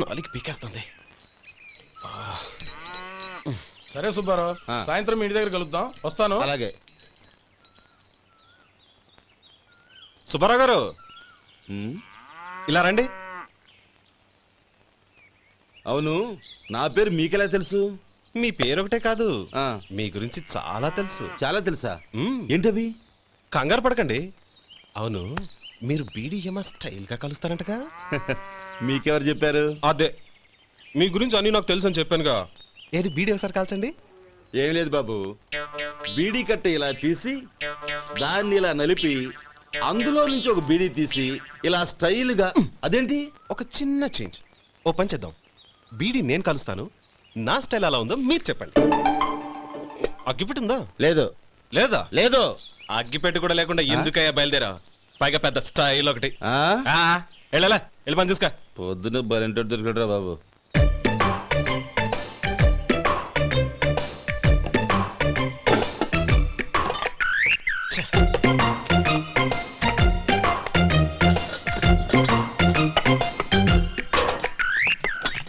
నాలుగు పీకేస్తుంది. సరే సుబ్బారావు, సాయంత్రం మీ ఇంటి దగ్గర కలుద్దాం. వస్తాను. అలాగే. సుబ్బారావు గారు ఇలా రండి. అవును, నా పేరు మీకెలా తెలుసు? మీ పేరు ఒకటే కాదు, మీ గురించి చాలా తెలుసు. చాలా తెలుసా? ఏంటవి? కంగారు పడకండి. అవును, మీరు బీడీఎం స్టైల్ గా కలుస్తారంటగా? మీకెవరు చెప్పారు? అదే, మీ గురించి అన్ని నాకు తెలుసు అని చెప్పానుగా. ఏది బీడీ ఒకసారి కాల్చండి. ఏం లేదు బాబు, బీడీ కట్ట ఇలా తీసి దాన్ని ఇలా నలిపి అందులో నుంచి ఒక బీడీ తీసి ఇలా స్టైల్ గా. అదేంటి? ఒక చిన్న చేంజ్. ఓ పని చేద్దాం, బీడీ నేను కలుస్తాను, నా స్టైల్ అలా ఉందో మీరు చెప్పండి. అగ్గిపెట్టి ఉందా? లేదు. లేదా? లేదు. అగ్గిపెట్టి కూడా లేకుండా ఎందుకయ్యా బయలుదేరా? పైగా పెద్ద స్టైల్ ఒకటి. వెళ్ళాలా, వెళ్ళి పని చూసుకో. పొద్దున బలింటో దొరికడరా బాబు.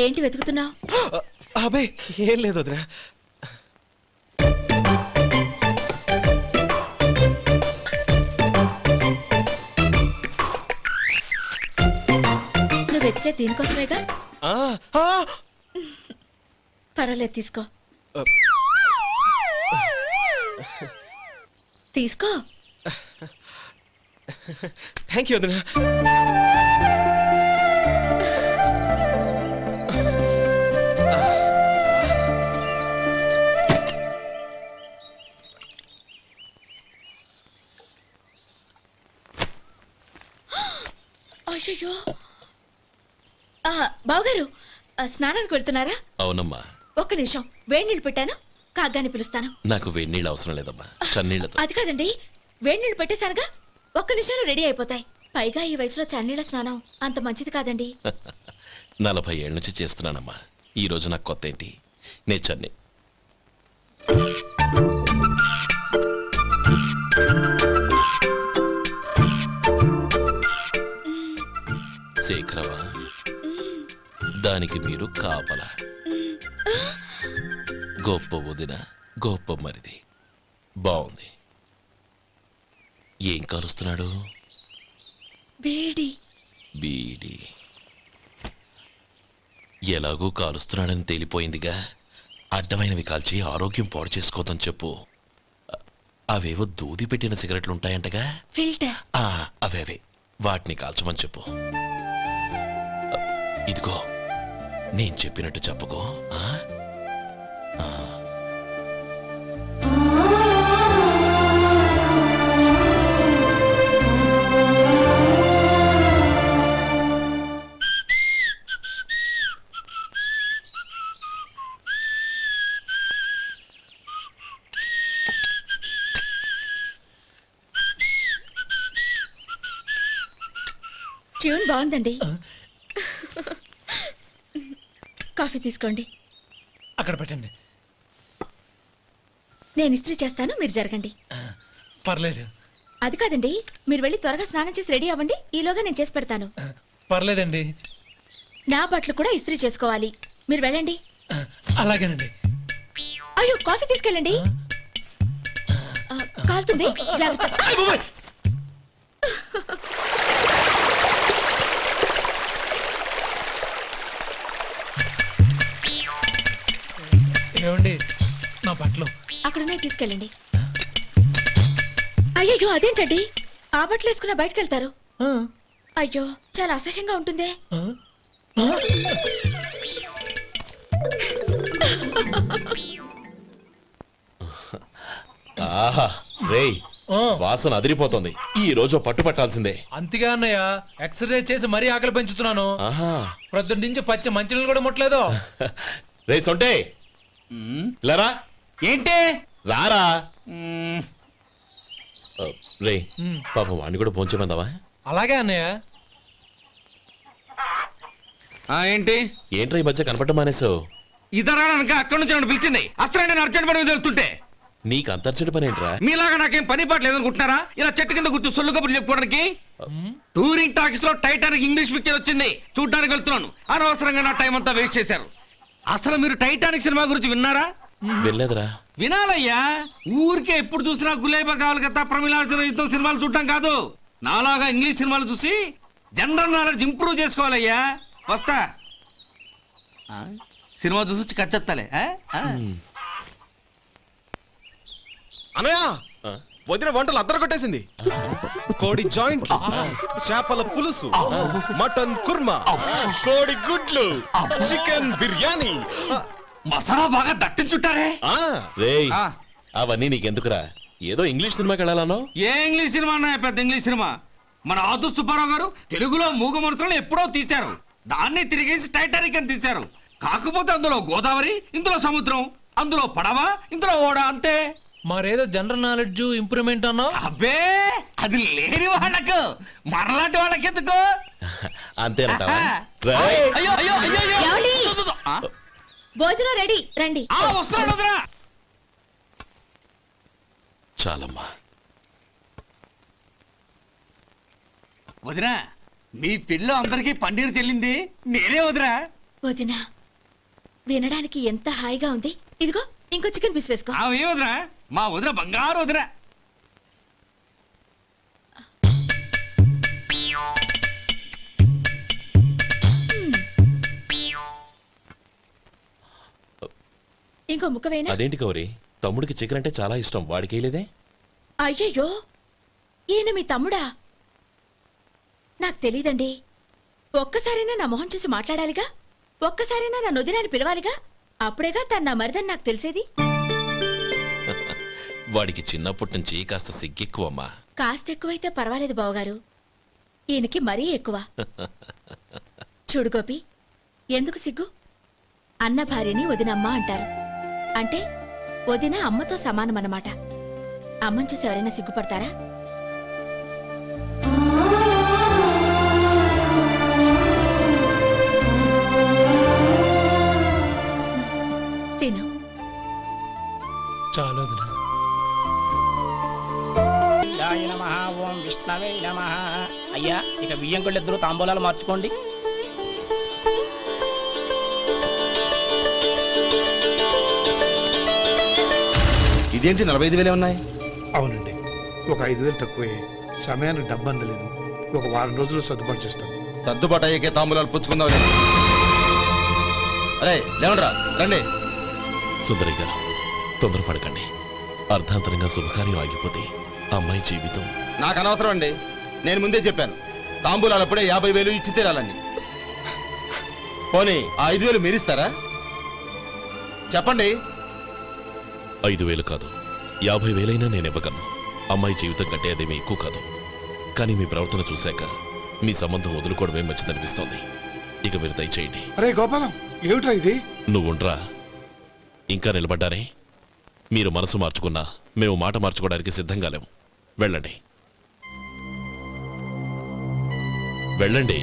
ఏంటి వెతుకుతున్నావు? అబే ఏం లేదు వదినా. నువ్వు వెతికే దీనికోసమేగా. పర్వాలేదు, తీసుకో తీసుకో. థ్యాంక్ యూ వదినా. అయ్యో, బావగారు స్నానానికి వెళ్తున్నారా? అవునమ్మా. ఒక్క నిమిషం, వేడి నీళ్ళు పెట్టాను, కాగ్గాని పిలుస్తాను. నాకు వేడి నీళ్ళు అవసరం లేదమ్మా, చన్నీళ్ళతో. అది కాదండి, వేడి నీళ్ళు పెట్టేశానుగా, ఒక్క నిమిషంలో రెడీ అయిపోతాయి. పైగా ఈ వయసులో చన్నీళ్ళ స్నానం అంత మంచిది కాదండి. 40 ఏళ్ళ నుంచి చేస్తున్నానమ్మా, ఈ రోజు నాకు కొత్త ఏంటి? నే చన్ని. శేఖరవా, దానికి మీరు కాపలా. గొప్ప వదిన, గొప్ప మరిది. బాగుంది. ఏం కాలుస్తున్నాడు? బీడి. బీడి ఎలాగూ కాలుస్తున్నాడని తేలిపోయిందిగా. అడ్డమైనవి కాల్చి ఆరోగ్యం పాడు చేసుకోదని చెప్పు. అవేవో దూది పెట్టిన సిగరెట్లు ఉంటాయంటగా, ఫిల్టర్. అవే వాటిని కాల్చమని చెప్పు. ఇదిగో, నేను చెప్పినట్టు చెప్పుకో. ట్యూన్ బాగుందండి. కాఫీ తీసుకోండి. అక్కడ పెట్టండి. నేను ఇస్త్రీ చేస్తాను, మీరు జరగండి. పర్లేదు. అది కాదండి, మీరు వెళ్ళి త్వరగా స్నానం చేసి రెడీ అవ్వండి, ఈలోగా నేను చేసి పెడతాను. పర్లేదండి. నా బట్టలు కూడా ఇస్త్రీ చేసుకోవాలి, మీరు వెళ్ళండి. అలాగేనండి. అయ్యో, కాఫీ తీసుకెళ్ళండి. కాలుతుంది, జాగ్రత్త. ఏమండి, నా బట్టలు అక్కడనే తీసుకెళ్ళండి. అయ్యో, అదేంటండి, ఆ బట్టలు వేసుకున్న బయటకు వెళ్తారు? అయ్యో, చాలా అసహ్యంగా ఉంటుంది. ఆహా రేయ్, వాసన అదిరిపోతుంది. ఈ రోజు పట్టు పట్టాల్సిందే. అంతగా అన్నయ్య, ఎక్సర్సైజ్ చేసి మరీ ఆకలి పెంచుతున్నాను. ప్రొద్దున నుంచి పచ్చ మంచినీళ్ళు కూడా ముట్టలేదు. రే సొంటే, లరా. ఏంటి? రారా. రే, పాపం వాడిని కూడా పోంచమందావా? అలాగే అన్నయ్య. ఏంటి? ఏంట్రా ఈ మధ్య కనపడటం మానేసావు? ఇతరానికి అక్కడి నుంచి నన్ను పిలిచింది. అసలు నేను అర్జెంట్ పని తెలుస్తుంటే నీకు అంతర్చడి పని ఏంట్రా? మీలాగా నాకేం పని పాట లేదనుకుంటున్నారా? ఇలా చెట్టు కింద కూర్చో సొల్లు కబుర్లు చెప్పుకోవడానికి. టూరింగ్ టాకీస్ లో టైటానిక్ ఇంగ్లీష్ పిక్చర్ వచ్చింది, చూడ్డానికి వెళ్తున్నాను. అనవసరంగా నా టైం అంతా వేస్ట్ చేశారు. అసలు మీరు టైటానిక్ సినిమా గురించి విన్నారా? వెళ్ళలేదురా. వినాలయ్యా. ఊరికే ఎప్పుడు చూసినా గులేబా కావాలి కదా, ప్రమిళార్జున యుద్ధం సినిమాలు చూడటం కాదు. నాలాగా ఇంగ్లీష్ సినిమాలు చూసి జనరల్ నాలెడ్జ్ ఇంప్రూవ్ చేసుకోవాలయ్యా. వస్తా. సినిమా చూసి కచ్చెత్తాలే. అనయ్య ఆ? వదిన వంటలు అద్దరు కొట్టేసింది. కోడి జాయింట్, చేపల పులుసు, మటన్ కుర్మా, కోడి గుడ్లు, చికెన్ బిర్యానీ. మసాలా బాగా దట్టించుంటారే. ఆ, రేయ్, ఆ. అవన్నీ నీకెందుకురా? ఏదో ఇంగ్లీష్ సినిమాకి వెళ్ళాలనో. ఏ ఇంగ్లీష్ సినిమా అన్నా పెద్ద ఇంగ్లీష్ సినిమా. మన ఆదు సుబ్బారావు గారు తెలుగులో మూగ మనుషులను ఎప్పుడో తీశారు. దాన్ని తిరిగేసి టైటానిక్ అని తీశారు. కాకపోతే అందులో గోదావరి, ఇందులో సముద్రం, అందులో పడవ, ఇందులో ఓడ, అంతే. మరేదో జనరల్ నాలెడ్జ్ ఇంప్రూవ్మెంట్ అన్నావు. అబ్బే, అది లేని వాళ్ళకు, మరలాంటి వాళ్ళకి ఎందుకు? అంతేనంటావా? ఆహా. రేయ్, అయ్యో అయ్యో అయ్యో అయ్యో. ఏమండి? ఆ? భోజనం రెడీ, రండి. వస్తున్నాడు వదరా. చాలమ్మా. వదినా, మీ పిల్ల అందరికీ పన్నీరు చెల్లింది నేనే వదినా. వదినా, వినడానికి ఎంత హాయిగా ఉంది. ఇదిగో ఇంకో చికెన్ పీస్ వేసుకో. ఆమె వదినా, మా వదిన బంగారు వదినా. ఇంకో ముక్క వేయనా? అదేంటి కౌరి, తమ్ముడికి చికెన్ అంటే చాలా ఇష్టం, వాడికి వేయలేదే? అయ్యయ్యో, ఈయన మీ తమ్ముడా? నాకు తెలీదండి. ఒక్కసారైనా నా మొహం చూసి మాట్లాడాలిగా, ఒక్కసారైనా నా నొదినాన్ని పిలవాలిగా. అప్పుడేగా తన నా మరిదని నాకు తెలిసేది. వాడికి చిన్నప్పటి నుంచి కాస్త సిగ్గెక్కువమ్మా. కాస్త ఎక్కువైతే పర్వాలేదు బావగారు, ఈయనకి మరీ ఎక్కువ. చూడు గోపి, ఎందుకు సిగ్గు? అన్న భార్యని వదినమ్మ అంటారు. అంటే వదిన అమ్మతో సమానమన్నమాట. అమ్మని చూసి ఎవరైనా సిగ్గుపడతారా? తిను. చాలు వదినా. శివాయ నమః, ఓం విష్ణవే నమః. అయ్యా, ఇక బియ్యం కొళ్ళు ఇద్దరు తాంబూలాలు మార్చుకోండి. ఇదేంటి 45,000 ఉన్నాయి? అవునండి, ఒక 5,000 తక్కువే. సమయానికి డబ్బు అందలేదు. ఒక వారం రోజులు సర్దుబాటు చేస్తాం. సర్దుబాటు అయ్యకే తాంబూలాలు పుచ్చుకుందాం. అరే లేవండ్రా, రండి. సుందరి గారు, తొందరపడకండి. అర్ధాంతరంగా శుభకార్యం ఆగిపోతే అమ్మాయి జీవితం. నాకు అనవసరం అండి, నేను ముందే చెప్పాను. తాంబూలాలు అప్పుడే 50,000 ఇచ్చి తీరాలని. పోనీ ఆ 5,000 మీరిస్తారా? చెప్పండి. 5,000 కాదు, 50,000 నేను ఇవ్వగలను. అమ్మాయి జీవితం కంటే అదేమీ ఎక్కువ కాదు. కానీ మీ ప్రవర్తన చూశాక మీ సంబంధం వదులుకోవడమే మంచిదనిపిస్తోంది. ఇక మీరు దయచేయండి. అరే గోపాలం, ఏమిట్రా ఇది? నువ్వుండ్రా. ఇంకా నిలబడ్డారే? మీరు మనసు మార్చుకున్నా మేము మాట మార్చుకోవడానికి సిద్ధంగా లేము. వెళ్ళండి, వెళ్ళండి.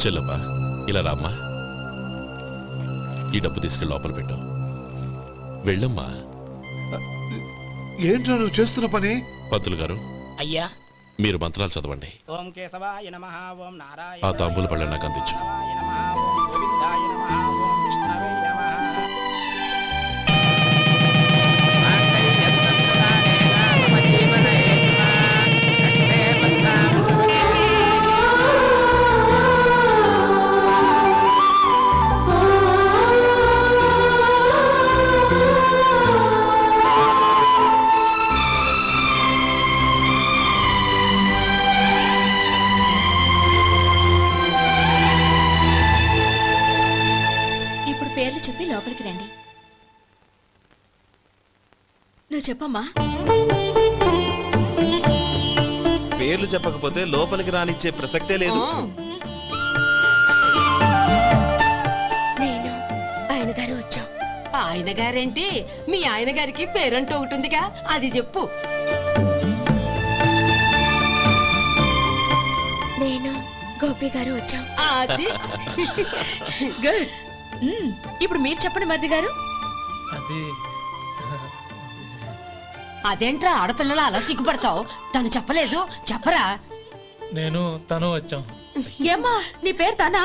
చెల్లమ్మా, ఇలా రామ్మా. ఈ డబ్బు తీసుకెళ్ళి లోపల పెట్టు. వెళ్ళమ్మా. ఏంట్రా నువ్వు చేస్తున్న పని? పంతులు గారు, అయ్యా, మీరు మంత్రాలు చదవండి. ఓం కేశవాయ నమః, ఓం నారాయణ. ఆ తాంబూల పళ్ళ నాకు అందించు. ఓం గోవిందాయ నమః, ఓం విష్ణవే నమః. ఇప్పుడు పేర్లు చెప్పి లోపలికి రండి. నువ్వు చెప్పమ్మా. పేర్లు చెప్పకపోతే లోపలికి రానిచ్చే ప్రసక్తే లేదు. నేను ఆయన గారు వచ్చాం. ఆయన గారేంటి, మీ ఆయన గారికి పేరంటూ ఒకటి ఉందిగా, అది చెప్పు. నేను గోపి గారు వచ్చాం. అది గుడ్. ఇప్పుడు మీరు చెప్పండి మరిది గారు. అది అదేంట్రా ఆడపిల్లలు అలా సిగ్గుపడతావు? తను చెప్పలేదు, చెప్పరా? నేను తను వచ్చాం. ఏమ్మా నీ పేరు తానా?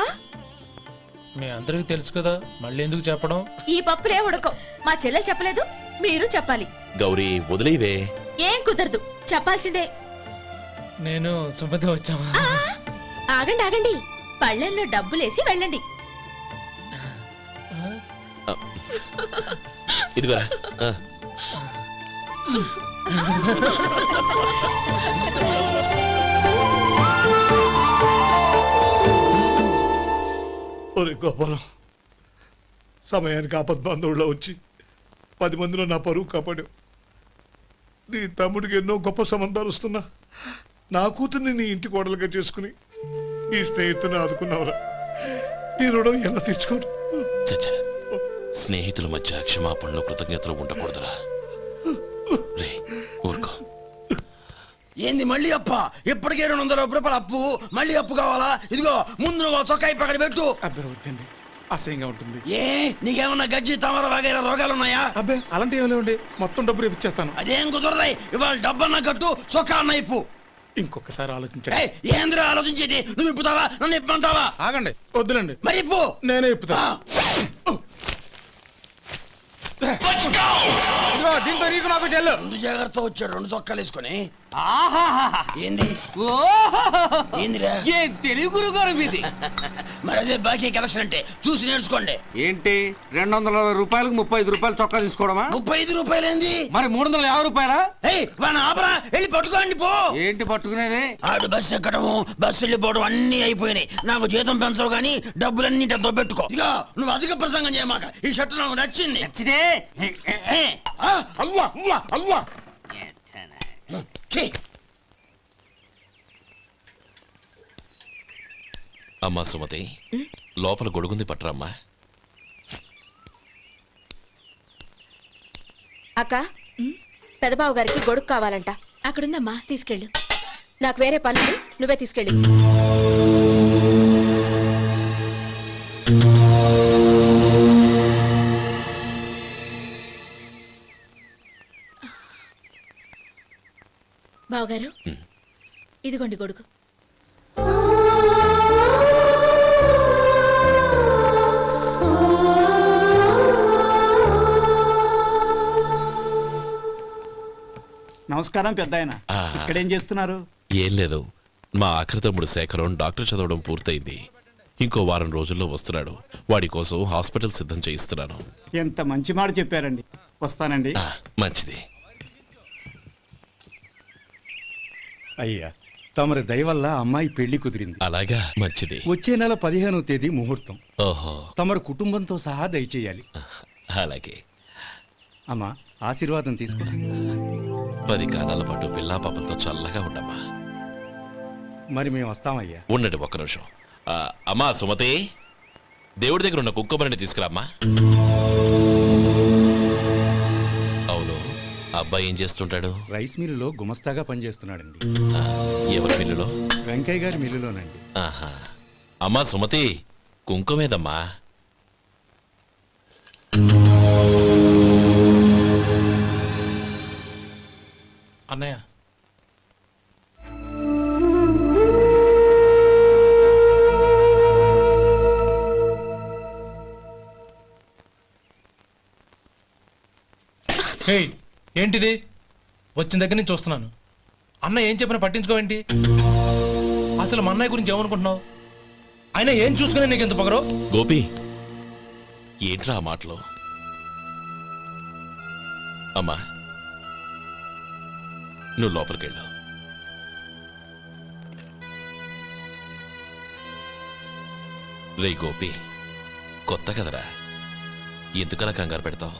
మీ అందరికి తెలుసు కదా, మళ్ళీ ఎందుకు చెప్పడం? ఈ పప్పులే ఉడకం. మా చెల్లెలు చెప్పలేదు, మీరు చెప్పాలి. గౌరీ వదిలేవే. ఏం కుదరదు, చెప్పాల్సిందే. నేను సుమతి వచ్చాం. ఆ, ఆగండి ఆగండి, పళ్ళెల్లో డబ్బులేసి వెళ్ళండి. ఇదిగోరా. ఆ. ఒరే గోపాలం, సమయానికి ఆపద్బాంధవుల్లో వచ్చి 10 మందిలో నా పరువు కాపాడావు. నీ తమ్ముడికి ఎన్నో గొప్ప సంబంధాలు వస్తున్నా నా కూతుర్ని నీ ఇంటి కోడలుగా చేసుకుని నీ స్నేహితుని ఆదుకున్నావురా. నీ రుణం ఎలా తీర్చుకోరు? చచ్చా, స్నేహితుల మధ్య క్షమాపణలు కృతజ్ఞతలు ఉండకూడదురా. రే ఊరుకో. ఏంది మళ్ళీ అప్ప? ఇప్పటికే 200 రూపాయల అప్పు, మళ్ళీ అప్పు కావాలా? ఇదిగో ముందు నువ్వు చొక్కా పక్కన పెట్టు. అబ్బే వద్దండి, అసహ్యంగా ఉంటుంది. ఏ నీకేమన్నా గజ్జి తమర వగైరా రోగాలు ఉన్నాయా? అబ్బే అలాంటి ఏమి లేవండి, మొత్తం డబ్బు రేపు ఇచ్చేస్తాను. అదేం కుదరదాయి. ఇవాళ డబ్బన్నా కట్టు, చొక్కా అన్న ఇప్పు. ఇంకొకసారి ఆలోచించండి. ఏయ్, ఏందిరా ఆలోచించేది? నువ్వు ఇప్పుతావా, నన్ను ఇప్పమంటావా? ఆగండి, వద్దులండి, మరి ఇప్పు. నేనే ఇప్పుతా. ఇదిగో, దీంతో నీకు నాకు చెల్లు. ముందు జాగ్రత్త వచ్చాడు 2 చొక్కాలు వేసుకొని. ఏంది? ఏందిరా? ఏ తెలుగు గురుగారు మీది? మరి అదే బాకీ కలెక్షన్ అంటే చూసి నేర్చుకోండి. ఏంటి 220 రూపాయలకు 35 రూపాయలు చొక్కా తీసుకోవడమా? 35 రూపాయలు ఏంది? మరి 350 రూపాయలా? ఏయ్ వాడిని ఆపరా, వెళ్ళి పట్టుకోండి పో. ఏంటి పట్టుకునేది? ఆడు బస్సు ఎక్కడము, బస్సు వెళ్ళిపోవడం అన్ని అయిపోయినాయి. నాకు జీతం పెంచవు గానీ డబ్బులన్నీ పెట్టుకో. ఇక నువ్వు అధిక ప్రసంగం చేయమాక. ఈ షర్ట్ నాకు నచ్చింది. నచ్చితే అవ్వా అవ్వా అవ్వా. ఛీ. అమ్మా సుమతి, లోపల గొడుగుంది పట్టరమ్మా. అక్క, పెదబాబు గారికి గొడుగు కావాలంట. అక్కడుందమ్మా, తీసుకెళ్ళు. నాకు వేరే పనులు, నువ్వే తీసుకెళ్ళి. బావగారు, ఇదిగోండి గొడుగు. నమస్కారం పెద్దాయన. ఆ. ఇక్కడేం చేస్తున్నారు? ఏం లేదు, మా ఆఖరి తమ్ముడు శేఖరం డాక్టర్ చదవడం పూర్తయింది. ఇంకో వారం రోజుల్లో వస్తున్నాడు. వాడి కోసం హాస్పిటల్ సిద్ధం చేయిస్తున్నాను. ఎంత మంచి మాట చెప్పారండి. వస్తానండి. ఆ, మంచిది. అయ్యా, తమరి దయ వల్ల అమ్మాయి పెళ్లి కుదిరింది. అలాగా, మంచిది. వచ్చే నెల 15వ తేదీ ముహూర్తం. ఓహో, తమరు కుటుంబంతో సహా దయచేయాలి. అలాగే. అమ్మా, ఆశీర్వాదం తీసుకురా. 10 కాలాల పాటు పిల్లా పాపలతో చల్లగా ఉండమ్మా. మరి మేము వస్తామయ్యా. ఉండండి ఒక్క నిమిషం. అమ్మా సుమతి, దేవుడి దగ్గర ఉన్న కుక్కమరిని తీసుకురామ్మా. అవును, అబ్బాయి ఏం చేస్తుంటాడు? రైస్ మిల్లులో గుమస్తాగా పనిచేస్తున్నాడండి. ఎవరి మిల్లులో? వెంకయ్య గారి మిల్లులోనండి. ఆహా. అమ్మా సుమతి, కుంకుమేదమ్మా. అన్నయ్య, ఏంటిది? వచ్చిన దగ్గర నుంచి చూస్తున్నాను. అన్న ఏం చెప్పినా పట్టించుకోవేంటి? అసలు మా అన్నయ్య గురించి ఏమనుకుంటున్నావు? ఆయన ఏం చూసుకునే నీకు ఎంత పొగరు? గోపి, ఏంట్రా ఆ మాటలు? అమ్మా, నువ్వు లోపలికెళ్ళు. రే గోపి, కొత్త కదరా, ఎందుకలా కంగారు పెడతావు?